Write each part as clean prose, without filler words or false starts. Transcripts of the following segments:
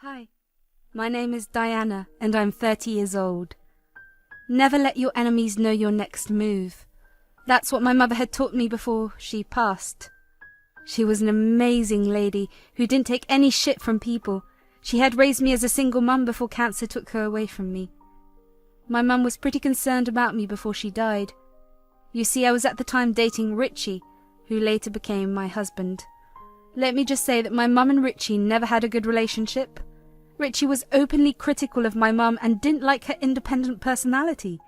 Hi, my name is Diana and I'm 30 years old. Never let your enemies know your next move. That's what my mother had taught me before she passed. She was an amazing lady who didn't take any shit from people. She had raised me as a single mum before cancer took her away from me. My mum was pretty concerned about me before she died. You see, I was at the time dating Richie, who later became my husband. Let me just say that my mum and Richie never had a good relationship. Richie was openly critical of my mum and didn't like her independent personality.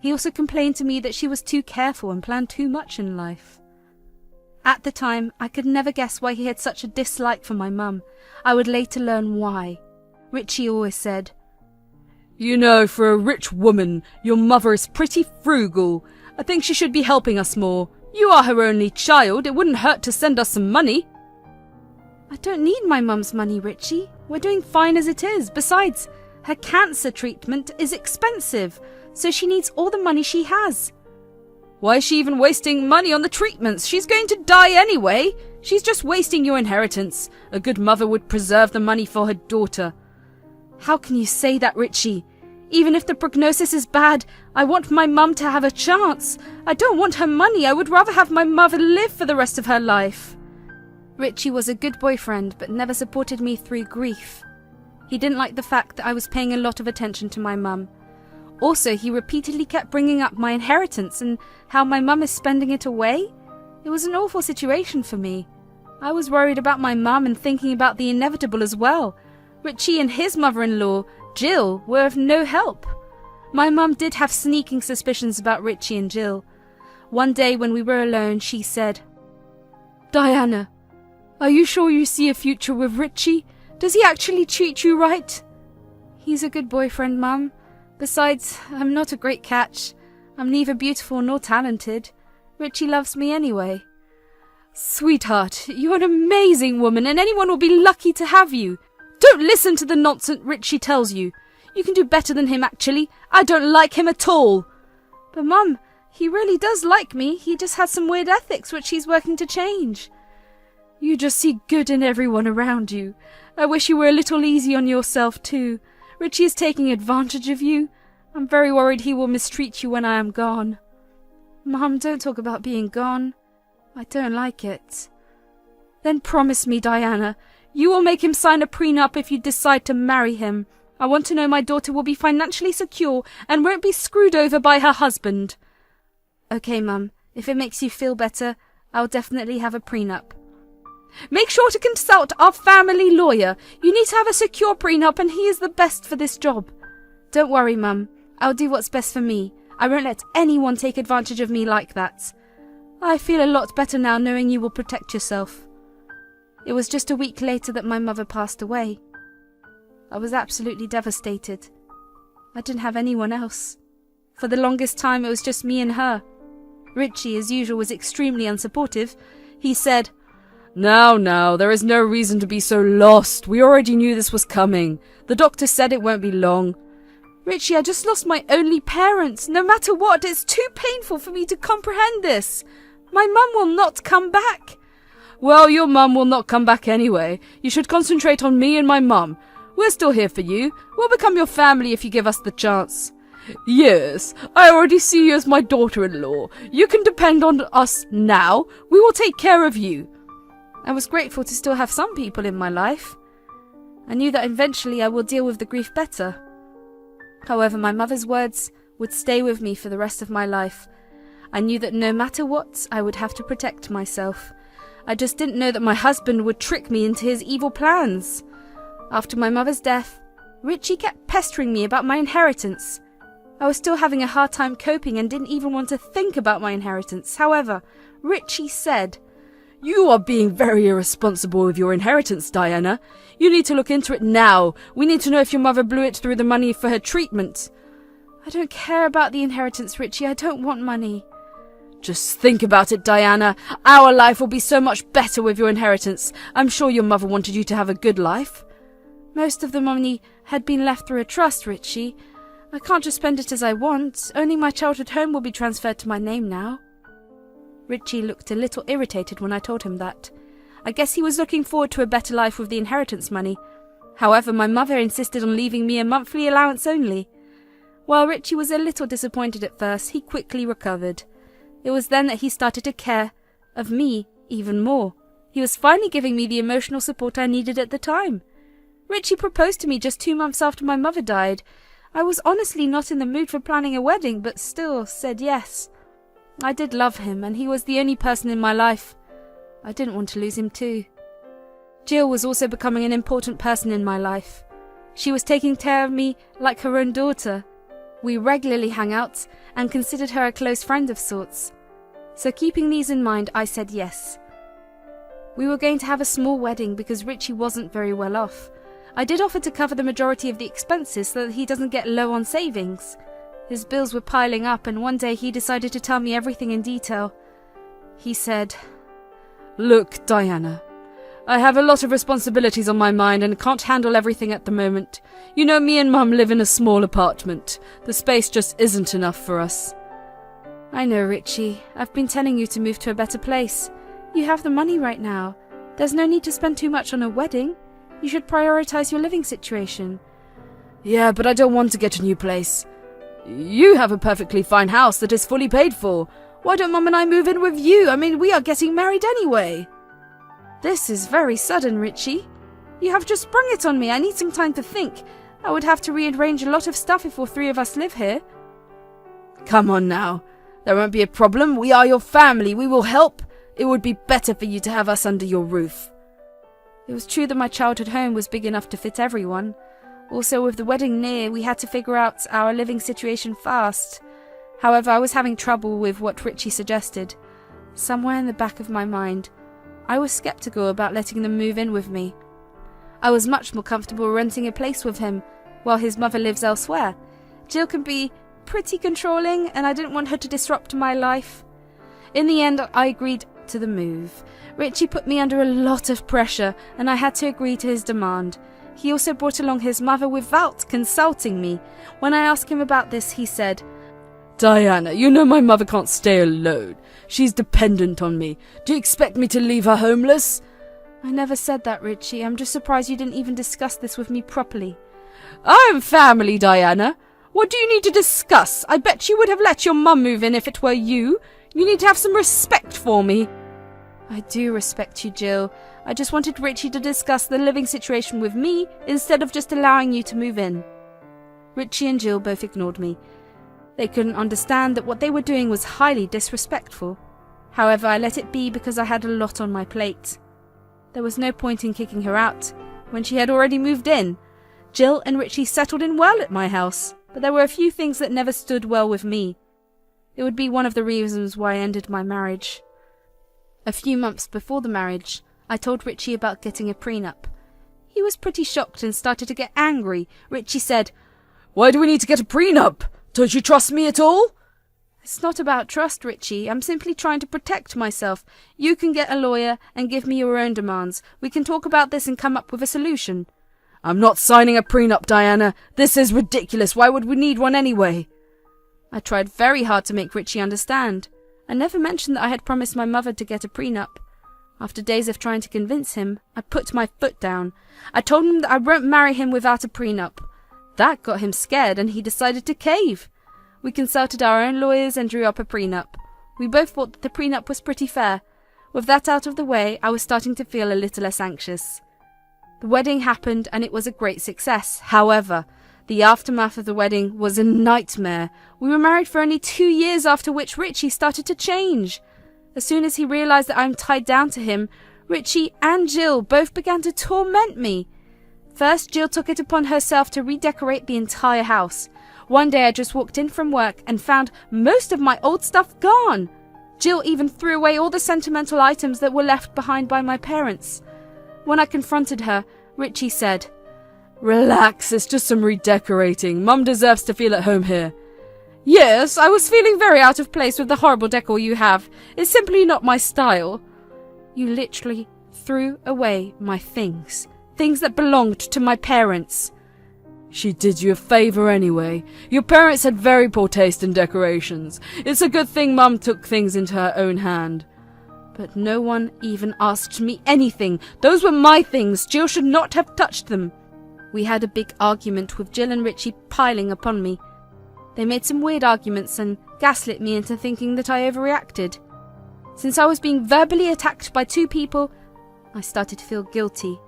He also complained to me that she was too careful and planned too much in life. At the time, I could never guess why he had such a dislike for my mum. I would later learn why. Richie always said, "You know, for a rich woman, your mother is pretty frugal. I think she should be helping us more. You are her only child. It wouldn't hurt to send us some money." "I don't need my mum's money, Richie. We're doing fine as it is. Besides, her cancer treatment is expensive, so she needs all the money she has." "Why is she even wasting money on the treatments? She's going to die anyway. She's just wasting your inheritance. A good mother would preserve the money for her daughter." "How can you say that, Richie? Even if the prognosis is bad, I want my mum to have a chance. I don't want her money. I would rather have my mother live for the rest of her life." Richie was a good boyfriend, but never supported me through grief. He didn't like the fact that I was paying a lot of attention to my mum. Also, he repeatedly kept bringing up my inheritance and how my mum is spending it away. It was an awful situation for me. I was worried about my mum and thinking about the inevitable as well. Richie and his mother-in-law, Jill, were of no help. My mum did have sneaking suspicions about Richie and Jill. One day when we were alone, she said, "Diana, are you sure you see a future with Richie? Does he actually treat you right?" "He's a good boyfriend, Mum. Besides, I'm not a great catch. I'm neither beautiful nor talented. Richie loves me anyway." "Sweetheart, you're an amazing woman and anyone will be lucky to have you. Don't listen to the nonsense Richie tells you. You can do better than him, actually. I don't like him at all." "But Mum, he really does like me. He just has some weird ethics which he's working to change." "You just see good in everyone around you. I wish you were a little easy on yourself too. Richie is taking advantage of you. I'm very worried he will mistreat you when I am gone." "Mum, don't talk about being gone. I don't like it." "Then promise me, Diana, you will make him sign a prenup if you decide to marry him. I want to know my daughter will be financially secure and won't be screwed over by her husband." "Okay, Mum. If it makes you feel better, I'll definitely have a prenup." "Make sure to consult our family lawyer. You need to have a secure prenup and he is the best for this job." "Don't worry, Mum. I'll do what's best for me. I won't let anyone take advantage of me like that." "I feel a lot better now knowing you will protect yourself." It was just a week later that my mother passed away. I was absolutely devastated. I didn't have anyone else. For the longest time it was just me and her. Richie, as usual, was extremely unsupportive. He said, Now, there is no reason to be so lost. We already knew this was coming. The doctor said it won't be long." "Richie, I just lost my only parent. No matter what, it's too painful for me to comprehend this. My mum will not come back." "Well, your mum will not come back anyway. You should concentrate on me and my mum. We're still here for you. We'll become your family if you give us the chance." "Yes, I already see you as my daughter-in-law. You can depend on us now. We will take care of you." I was grateful to still have some people in my life. I knew that eventually I will deal with the grief better. However, my mother's words would stay with me for the rest of my life. I knew that no matter what, I would have to protect myself. I just didn't know that my husband would trick me into his evil plans. After my mother's death, Richie kept pestering me about my inheritance. I was still having a hard time coping and didn't even want to think about my inheritance. However, Richie said, "You are being very irresponsible with your inheritance, Diana. You need to look into it now. We need to know if your mother blew it through the money for her treatment." "I don't care about the inheritance, Richie. I don't want money." "Just think about it, Diana. Our life will be so much better with your inheritance. I'm sure your mother wanted you to have a good life." "Most of the money had been left through a trust, Richie. I can't just spend it as I want. Only my childhood home will be transferred to my name now." Richie looked a little irritated when I told him that. I guess he was looking forward to a better life with the inheritance money. However, my mother insisted on leaving me a monthly allowance only. While Richie was a little disappointed at first, he quickly recovered. It was then that he started to care of me even more. He was finally giving me the emotional support I needed at the time. Richie proposed to me just 2 months after my mother died. I was honestly not in the mood for planning a wedding, but still said yes. I did love him, and he was the only person in my life. I didn't want to lose him too. Jill was also becoming an important person in my life. She was taking care of me like her own daughter. We regularly hung out and considered her a close friend of sorts. So keeping these in mind, I said yes. We were going to have a small wedding because Richie wasn't very well off. I did offer to cover the majority of the expenses so that he doesn't get low on savings. His bills were piling up, and one day he decided to tell me everything in detail. He said, "Look, Diana, I have a lot of responsibilities on my mind and can't handle everything at the moment. You know, me and Mum live in a small apartment. The space just isn't enough for us." "I know, Richie. I've been telling you to move to a better place. You have the money right now. There's no need to spend too much on a wedding. You should prioritize your living situation." "Yeah, but I don't want to get a new place. You have a perfectly fine house that is fully paid for. Why don't Mum and I move in with you? I mean, we are getting married anyway." "This is very sudden, Richie. You have just sprung it on me. I need some time to think. I would have to rearrange a lot of stuff if all 3 of us live here." "Come on now. There won't be a problem. We are your family. We will help. It would be better for you to have us under your roof." It was true that my childhood home was big enough to fit everyone. Also, with the wedding near, we had to figure out our living situation fast. However, I was having trouble with what Richie suggested. Somewhere in the back of my mind, I was skeptical about letting them move in with me. I was much more comfortable renting a place with him, while his mother lives elsewhere. Jill can be pretty controlling, and I didn't want her to disrupt my life. In the end, I agreed to the move. Richie put me under a lot of pressure, and I had to agree to his demand. He also brought along his mother without consulting me. When I asked him about this, he said, "Diana, you know my mother can't stay alone. She's dependent on me. Do you expect me to leave her homeless?" "I never said that, Richie. I'm just surprised you didn't even discuss this with me properly." "I'm family, Diana. What do you need to discuss? I bet you would have let your mum move in if it were you. You need to have some respect for me." "I do respect you, Jill. I just wanted Richie to discuss the living situation with me instead of just allowing you to move in." Richie and Jill both ignored me. They couldn't understand that what they were doing was highly disrespectful. However, I let it be because I had a lot on my plate. There was no point in kicking her out when she had already moved in. Jill and Richie settled in well at my house, but there were a few things that never stood well with me. It would be one of the reasons why I ended my marriage. A few months before the marriage, I told Richie about getting a prenup. He was pretty shocked and started to get angry. Richie said, "Why do we need to get a prenup? Don't you trust me at all?" "It's not about trust, Richie. I'm simply trying to protect myself. You can get a lawyer and give me your own demands. We can talk about this and come up with a solution." "I'm not signing a prenup, Diana. This is ridiculous. Why would we need one anyway?" I tried very hard to make Richie understand. I never mentioned that I had promised my mother to get a prenup. After days of trying to convince him, I put my foot down. I told him that I won't marry him without a prenup. That got him scared, and he decided to cave. We consulted our own lawyers and drew up a prenup. We both thought that the prenup was pretty fair. With that out of the way, I was starting to feel a little less anxious. The wedding happened, and it was a great success. However, the aftermath of the wedding was a nightmare. We were married for only 2 years, after which Richie started to change. As soon as he realized that I'm tied down to him, Richie and Jill both began to torment me. First, Jill took it upon herself to redecorate the entire house. One day I just walked in from work and found most of my old stuff gone. Jill even threw away all the sentimental items that were left behind by my parents. When I confronted her, Richie said, "Relax, it's just some redecorating. Mum deserves to feel at home here." "Yes, I was feeling very out of place with the horrible decor you have. It's simply not my style." "You literally threw away my things. Things that belonged to my parents." "She did you a favour anyway. Your parents had very poor taste in decorations. It's a good thing Mum took things into her own hand." "But no one even asked me anything. Those were my things. Jill should not have touched them." We had a big argument with Jill and Richie piling upon me. They made some weird arguments and gaslit me into thinking that I overreacted. Since I was being verbally attacked by two people, I started to feel guilty.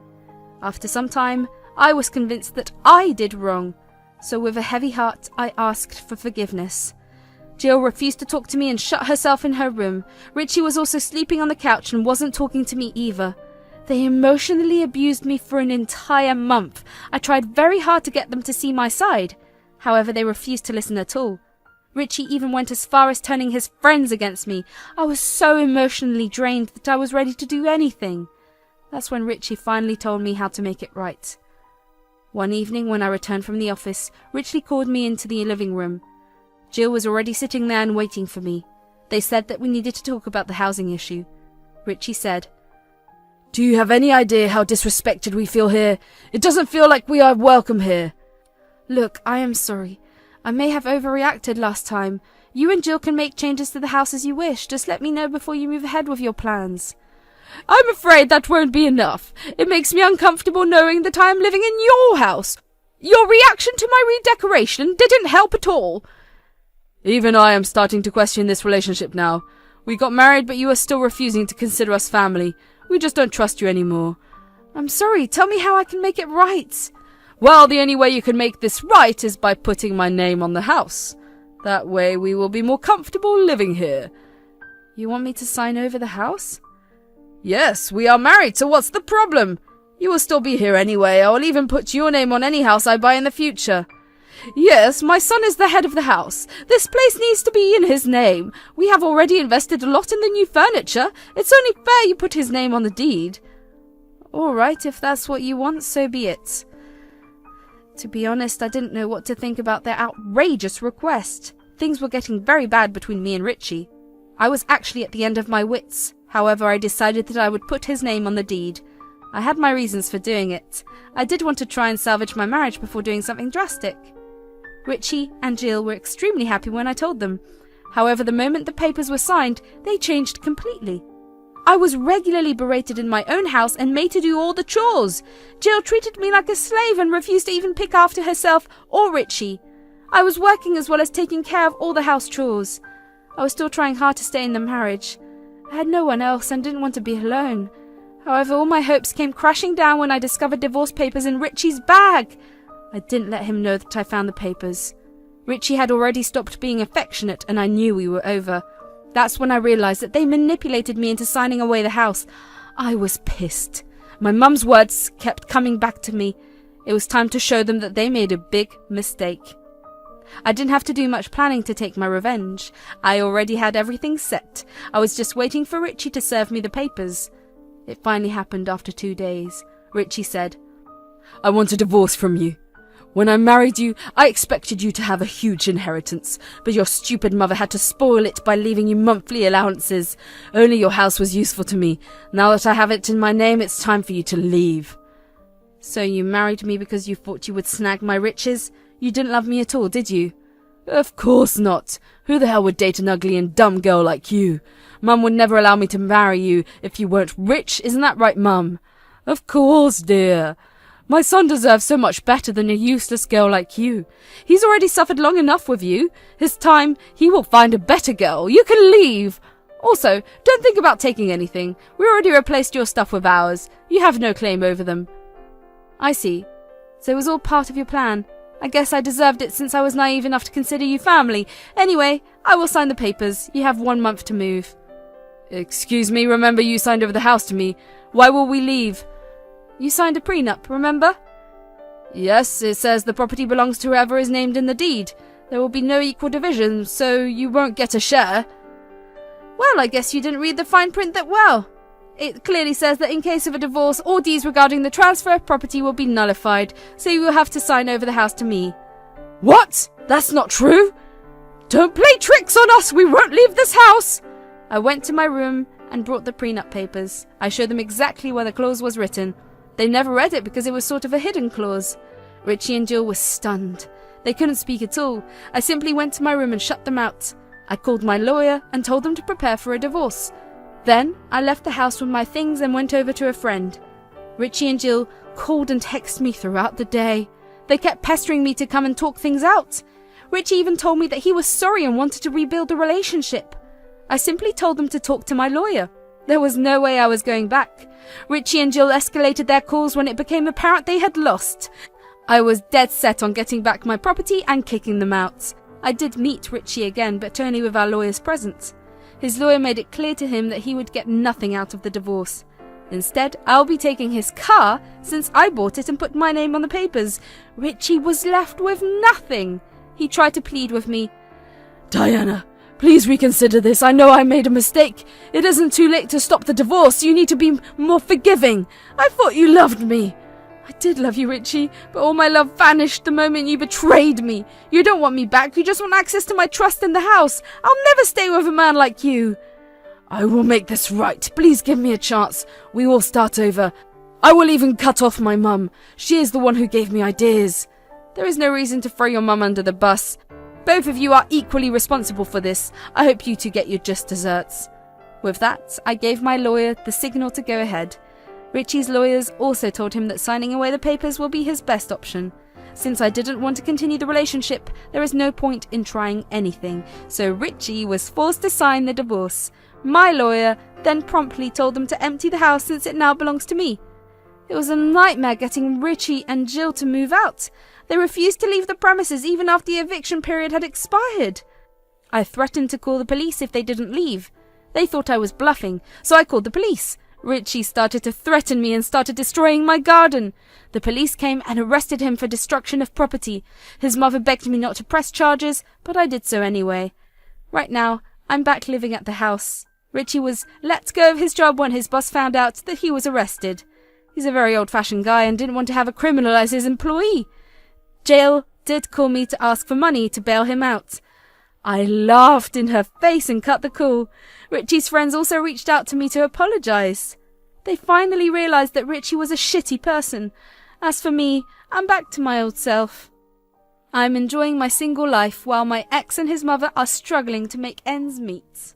After some time, I was convinced that I did wrong, so with a heavy heart, I asked for forgiveness. Jill refused to talk to me and shut herself in her room. Richie was also sleeping on the couch and wasn't talking to me either. They emotionally abused me for an entire month. I tried very hard to get them to see my side. However, they refused to listen at all. Richie even went as far as turning his friends against me. I was so emotionally drained that I was ready to do anything. That's when Richie finally told me how to make it right. One evening when I returned from the office, Richie called me into the living room. Jill was already sitting there and waiting for me. They said that we needed to talk about the housing issue. Richie said, "Do you have any idea how disrespected we feel here? It doesn't feel like we are welcome here." "Look, I am sorry. I may have overreacted last time. You and Jill can make changes to the house as you wish. Just let me know before you move ahead with your plans." "I'm afraid that won't be enough. It makes me uncomfortable knowing that I am living in your house. Your reaction to my redecoration didn't help at all." "Even I am starting to question this relationship now. We got married, but you are still refusing to consider us family. We just don't trust you anymore." "I'm sorry. Tell me how I can make it right." "Well, the only way you can make this right is by putting my name on the house. That way we will be more comfortable living here." "You want me to sign over the house?" "Yes, we are married, so what's the problem? You will still be here anyway. I will even put your name on any house I buy in the future." "Yes, my son is the head of the house. This place needs to be in his name. We have already invested a lot in the new furniture. It's only fair you put his name on the deed." "All right, if that's what you want, so be it." To be honest, I didn't know what to think about their outrageous request. Things were getting very bad between me and Richie. I was actually at the end of my wits. However, I decided that I would put his name on the deed. I had my reasons for doing it. I did want to try and salvage my marriage before doing something drastic. Richie and Jill were extremely happy when I told them. However, the moment the papers were signed, they changed completely. I was regularly berated in my own house and made to do all the chores. Jill treated me like a slave and refused to even pick after herself or Richie. I was working as well as taking care of all the house chores. I was still trying hard to stay in the marriage. I had no one else and didn't want to be alone. However, all my hopes came crashing down when I discovered divorce papers in Richie's bag. I didn't let him know that I found the papers. Richie had already stopped being affectionate and I knew we were over. That's when I realized that they manipulated me into signing away the house. I was pissed. My mum's words kept coming back to me. It was time to show them that they made a big mistake. I didn't have to do much planning to take my revenge. I already had everything set. I was just waiting for Richie to serve me the papers. It finally happened after 2 days. Richie said, "I want a divorce from you. When I married you, I expected you to have a huge inheritance, but your stupid mother had to spoil it by leaving you monthly allowances. Only your house was useful to me. Now that I have it in my name, it's time for you to leave." "So you married me because you thought you would snag my riches? You didn't love me at all, did you?" "Of course not. Who the hell would date an ugly and dumb girl like you? Mum would never allow me to marry you if you weren't rich, isn't that right, Mum?" "Of course, dear. My son deserves so much better than a useless girl like you. He's already suffered long enough with you. His time, he will find a better girl. You can leave. Also, don't think about taking anything. We already replaced your stuff with ours. You have no claim over them." "I see. So it was all part of your plan. I guess I deserved it since I was naive enough to consider you family. Anyway, I will sign the papers. You have 1 month to move." "Excuse me, remember you signed over the house to me. Why will we leave?" "You signed a prenup, remember?" "Yes, it says the property belongs to whoever is named in the deed. There will be no equal division, so you won't get a share." "Well, I guess you didn't read the fine print that well. It clearly says that in case of a divorce, all deeds regarding the transfer of property will be nullified, so you will have to sign over the house to me." "What? That's not true. Don't play tricks on us. We won't leave this house." I went to my room and brought the prenup papers. I showed them exactly where the clause was written. They never read it because it was sort of a hidden clause. Richie and Jill were stunned. They couldn't speak at all. I simply went to my room and shut them out. I called my lawyer and told them to prepare for a divorce. Then I left the house with my things and went over to a friend. Richie and Jill called and texted me throughout the day. They kept pestering me to come and talk things out. Richie even told me that he was sorry and wanted to rebuild the relationship. I simply told them to talk to my lawyer. There was no way I was going back. Richie and Jill escalated their calls when it became apparent they had lost. I was dead set on getting back my property and kicking them out. I did meet Richie again, but only with our lawyers present. His lawyer made it clear to him that he would get nothing out of the divorce. Instead, I'll be taking his car since I bought it and put my name on the papers. Richie was left with nothing. He tried to plead with me. Diana, please reconsider this. I know I made a mistake. It isn't too late to stop the divorce. You need to be more forgiving. I thought you loved me. I did love you, Richie, but all my love vanished the moment you betrayed me. You don't want me back. You just want access to my trust in the house. I'll never stay with a man like you. I will make this right. Please give me a chance. We will start over. I will even cut off my mum. She is the one who gave me ideas. There is no reason to throw your mum under the bus. Both of you are equally responsible for this. I hope you two get your just desserts. With that, I gave my lawyer the signal to go ahead. Richie's lawyers also told him that signing away the papers will be his best option. Since I didn't want to continue the relationship, there is no point in trying anything, so Richie was forced to sign the divorce. My lawyer then promptly told them to empty the house since it now belongs to me. It was a nightmare getting Richie and Jill to move out. They refused to leave the premises even after the eviction period had expired. I threatened to call the police if they didn't leave. They thought I was bluffing, so I called the police. Richie started to threaten me and started destroying my garden. The police came and arrested him for destruction of property. His mother begged me not to press charges, but I did so anyway. Right now, I'm back living at the house. Richie was let go of his job when his boss found out that he was arrested. He's a very old-fashioned guy and didn't want to have a criminal as his employee. Jill did call me to ask for money to bail him out. I laughed in her face and cut the call. Richie's friends also reached out to me to apologize. They finally realized that Richie was a shitty person. As for me, I'm back to my old self. I'm enjoying my single life while my ex and his mother are struggling to make ends meet.